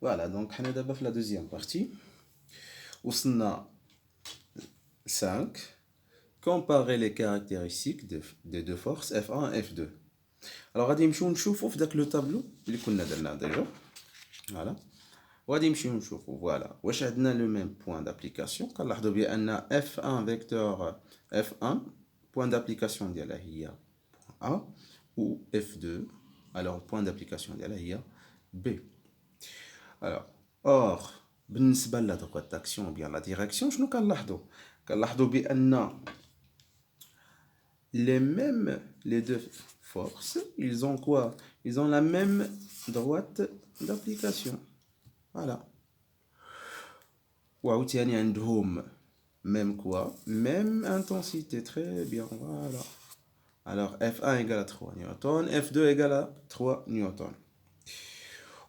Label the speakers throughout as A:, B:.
A: Voilà, donc on est d'abord la deuxième partie. On a 5. Comparer les caractéristiques des deux forces F1 et F2. Alors, غادي نمشيو نشوفوا في ذاك لو تابلو اللي كنا درناه ديجا. فوالا. وغادي نمشيو نشوفوا فوالا واش عندنا لو ميم بوين دابليكاسيون. كنلاحظوا بان F1 فيكتور F1 بوين دابليكاسيون ديالها هي A ou F2. Alors, le point d'application ديالها هي B. Alors, or, بالنسبة لا droite d'action ou bien la direction, شنو كنلاحظوا؟ كنلاحظوا بأن les deux forces, ils ont quoi? Ils ont la même droite d'application. Voilà. وعاوتاني عندهم même quoi? Même intensité. Très bien, voilà. Alors, F1 égale à 3 newtons, F2 égale à 3 newtons.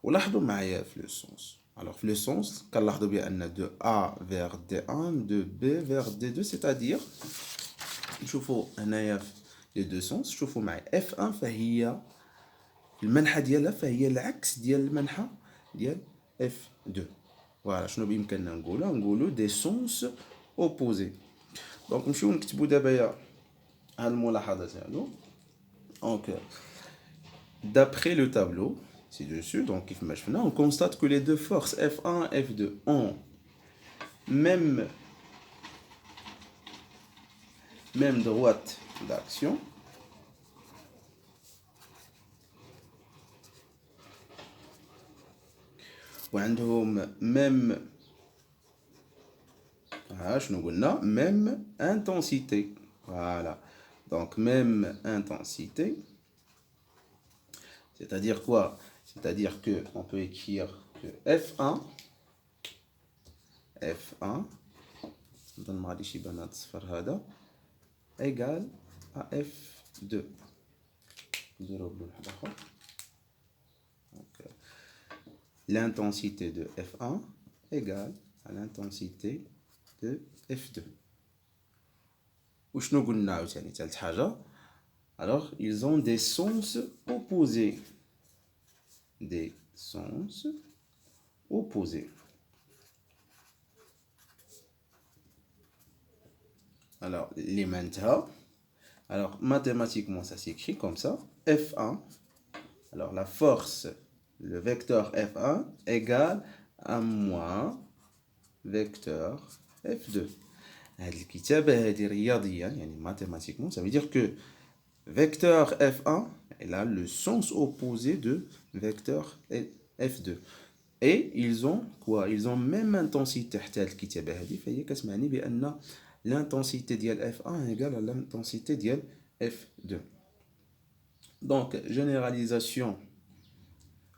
A: ولاحظوا معايا في لو سونس. Alors, في لو سونس كنلاحظوا بأن de A vers D1, de B vers D2, c'est-à-dire نشوفوا هنايا في لي دو سونس. شوفوا معايا F1 فهي المنحى ديالها فهي العكس ديال المنحى ديال F2. فوالا شنو بإمكاننا نقولوا دي سونس اوبوزي. دونك نمشيو نكتبوا دابا هاد الملاحظات هادو. دونك d'après le tableau ci-dessus, donc on constate que les deux forces F1 et F2 ont même droite d'action. وعندهم même intensité. Voilà. Donc même intensité. C'est-à-dire quoi? C'est-à-dire que on peut écrire que F1 égale à F2. Donc, l'intensité de F1 égale à l'intensité de F2. وشنو قلنا عاوتاني ثالث حاجة؟ Alors, ils ont des sens opposés. Des sens opposés. Alors, les mentha. Alors, mathématiquement, ça s'écrit comme ça. F1. Alors, la force, le vecteur F1 égale à moins vecteur F2. الكتابة هذه رياضيا يعني mathématiquement ça veut dire que vecteur F1 elle a le sens opposé de vecteur F2 et ils ont quoi? Ils ont même intensité. حتى الكتابة هذه فهي كتعني بأن l'intensité ديال F1 égale à l'intensité ديال F2. Donc généralisation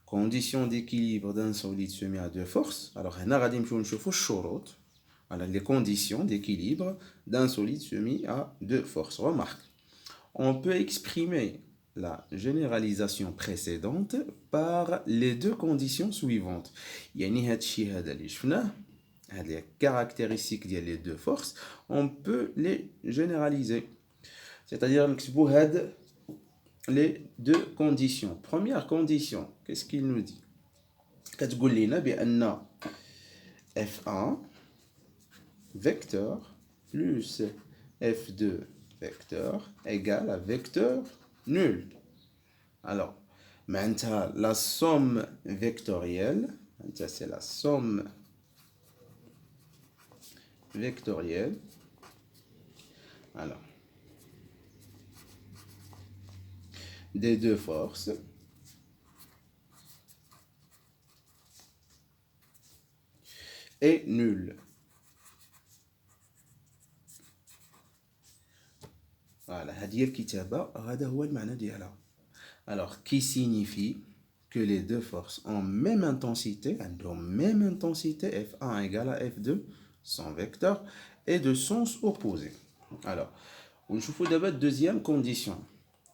A: condition d'équilibre d'un solide soumis à deux forces. Alors هنا غادي نمشيو نشوفوا الشروط. Alors, les conditions d'équilibre d'un solide soumis à deux forces. Remarque, on peut exprimer la généralisation précédente par les deux conditions suivantes. يعني هادشي هذا اللي شفناه هاد les caractéristiques ديال les deux forces, on peut les généraliser. C'est-à-dire نكتبوا هاد les deux conditions. Première condition, qu'est-ce qu'il nous dit? كتقول لنا بأن F1 vecteur plus F2 vecteur égale à vecteur nul. Alors, maintenant, la somme vectorielle, c'est la somme vectorielle. Alors, des deux forces est nulle. Voilà, هذه الكتابة هذا هو المعنى ديالها. Alors, qui signifie que les deux forces ont même intensité, même intensité, F1 égale à F2, sans vecteur, et de sens opposés. Alors, on va d'abord deuxième condition.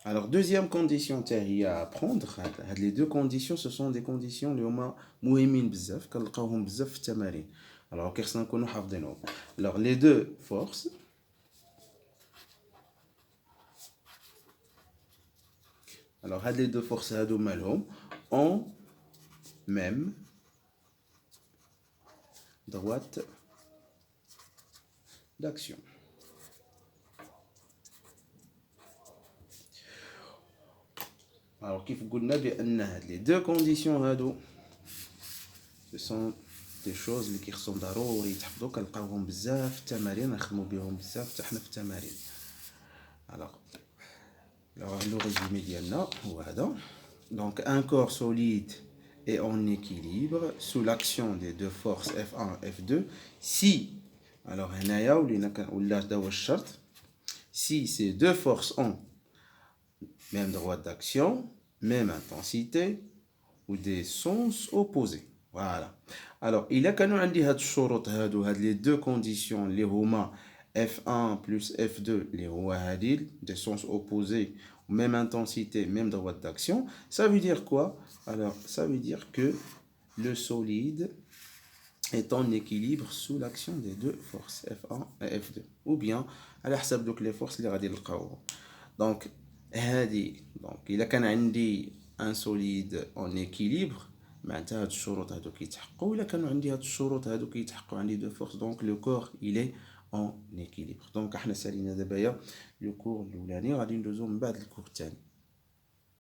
A: Alors, deuxième condition à prendre, les deux conditions, ce sont des conditions اللي هما مهمين بزاف كنلقاوهم بزاف في التمارين. Alors, كيخصنا نكونوا حافظينهم. Alors, les deux forces alors les deux forces هادو مالهم ont même droite d'action. Alors كيف قلنا بأن هاد les deux conditions هادو ce sont des choses اللي كيخصهم ضروري يتحفظوا كنلقاوهم بزاف في التمارين نخدموا بهم بزاف حتى حنا في التمارين. alors le résumé ديالنا هو هذا. donc un corps solide est en équilibre sous l'action des deux forces F1 et F2 si alors هنايا ولا هذا هو الشرط si ces deux forces ont même droite d'action, même intensité ou des sens opposés. Voilà. Alors, il y a quand même les deux conditions, les huma F1 plus F2, les huma des sens opposés, même intensité, même droite d'action. Ça veut dire quoi? Alors, ça veut dire que le solide est en équilibre sous l'action des deux forces F1 et F2. Ou bien, à la donc les forces, les radis. Donc, donc il a كان عندي un solide en équilibre معناتها هاد الشروط هادو كيتحققوا الا كانوا عندي هاد الشروط هادو كيتحققوا عندي دو فورس دونك لو كور il est en équilibre. دونك احنا سالينا دابا لو كور الاولاني غادي ندوزو من بعد الكور الثاني.